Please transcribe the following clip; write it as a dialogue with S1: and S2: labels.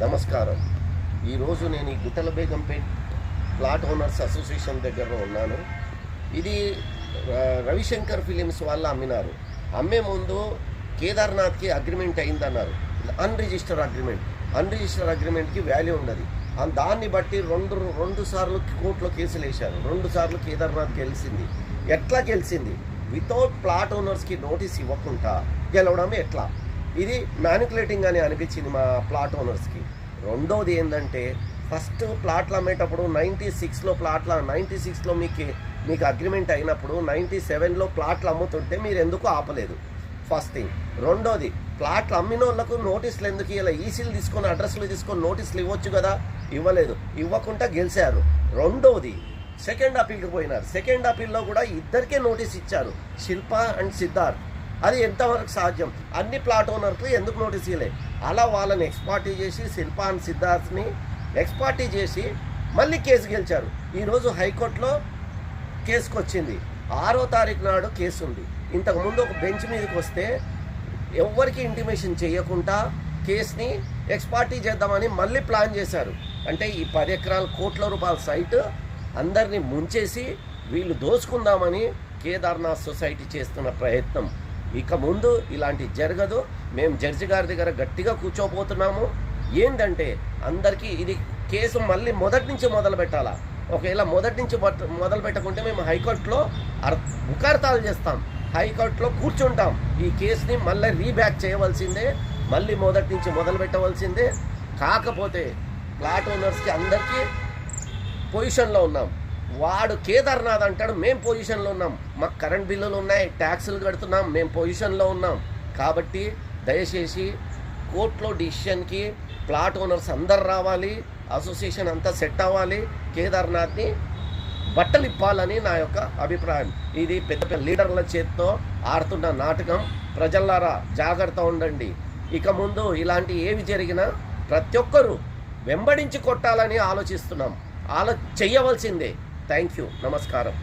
S1: నమస్కారం. ఈరోజు నేను ఈ గుట్టల బేగంపేట్ ప్లాట్ ఓనర్స్ అసోసియేషన్ దగ్గర ఉన్నాను. ఇది రవిశంకర్ ఫిలిమ్స్ వాళ్ళు అమ్మినారు. అమ్మే ముందు కేదార్నాథ్కి అగ్రిమెంట్ అయిందన్నారు. అన్రిజిస్టర్ అగ్రిమెంట్కి వాల్యూ ఉండదు. దాన్ని బట్టి రెండు సార్లు కోర్టులో కేసులు వేశారు. 2 సార్లు కేదార్నాథ్ గెలిచింది. ఎట్లా గెలిచింది? వితౌట్ ప్లాట్ ఓనర్స్కి నోటీస్ ఇవ్వకుండా గెలవడం ఎట్లా? ఇది మ్యానిపులేటింగ్ అని అనిపించింది మా ప్లాట్ ఓనర్స్కి. రెండోది ఏంటంటే, ఫస్ట్ ప్లాట్లు అమ్మేటప్పుడు 96లో మీకు అగ్రిమెంట్ అయినప్పుడు 97లో ప్లాట్లు అమ్ముతుంటే మీరు ఎందుకు ఆపలేదు? First thing. రెండోది, ప్లాట్లు అమ్మిన వాళ్ళకు నోటీసులు ఎందుకు ఇలా ఈసీలు తీసుకొని అడ్రస్లు తీసుకొని నోటీసులు ఇవ్వచ్చు కదా, ఇవ్వలేదు. ఇవ్వకుండా గెలిచారు. రెండోది, సెకండ్ అపీల్కి పోయినారు. సెకండ్ అపీల్లో కూడా ఇద్దరికే నోటీస్ ఇచ్చారు, శిల్ప అండ్ సిద్ధార్థ్. అది ఎంతవరకు సాధ్యం? అన్ని ప్లాట్ ఓనర్కి ఎందుకు నోటీస్ ఇవ్వలేదు? అలా వాళ్ళని ఎక్స్పార్టీ చేసి శిల్ప అండ్ సిద్ధార్థ్ని ఎక్స్పార్టీ చేసి మళ్ళీ కేసు గెలిచారు. ఈరోజు హైకోర్టులో కేసుకు వచ్చింది. 6వ తారీఖు నాడు కేసు ఉంది. ఇంతకుముందు ఒక బెంచ్ మీదకి వస్తే ఎవరికి ఇంటిమేషన్ చేయకుండా కేసుని ఎక్స్పార్టీ చేద్దామని మళ్ళీ ప్లాన్ చేశారు. అంటే ఈ 10 ఎకరాల కోట్ల రూపాయల సైటు అందరినీ ముంచేసి వీళ్ళు దోచుకుందామని కేదార్నాథ్ సొసైటీ చేస్తున్న ప్రయత్నం. ఇక ముందు ఇలాంటి జరగదు. మేము జడ్జి గారి దగ్గర గట్టిగా కూర్చోపోతున్నాము. ఏంటంటే, అందరికీ ఇది కేసు మళ్ళీ మొదటి నుంచి మొదలు పెట్టాలా? ఒకవేళ మొదటి నుంచి మొదలు పెట్టకుంటే మేము హైకోర్టులో ఉకార్తాలు చేస్తాం, హైకోర్టులో కూర్చుంటాం. ఈ కేసుని మళ్ళీ రీబ్యాక్ చేయవలసిందే, మళ్ళీ మొదటి నుంచి మొదలు పెట్టవలసిందే. కాకపోతే ప్లాట్ ఓనర్స్కి అందరికీ పొజిషన్లో ఉన్నాం. వాడు కేదార్నాథ్ అంటాడు, మేము పొజిషన్లో ఉన్నాం. మాకు కరెంట్ బిల్లులు ఉన్నాయి, ట్యాక్సులు కడుతున్నాం, మేము పొజిషన్లో ఉన్నాం. కాబట్టి దయచేసి కోర్టులో డిసిషన్కి ప్లాట్ ఓనర్స్ అందరు రావాలి, అసోసియేషన్ అంతా సెట్ అవ్వాలి, కేదార్నాథ్ని బట్టలు ఇప్పాలని నా యొక్క అభిప్రాయం. ఇది పెద్ద పెద్ద లీడర్ల చేతితో ఆడుతున్న నాటకం. ప్రజలారా జాగ్రత్త ఉండండి. ఇక ముందు ఇలాంటి ఏవి జరిగినా ప్రతి ఒక్కరూ వెంబడించి కొట్టాలని ఆలోచిస్తున్నాం. చెయ్యవలసిందే. Thank you. నమస్కారం.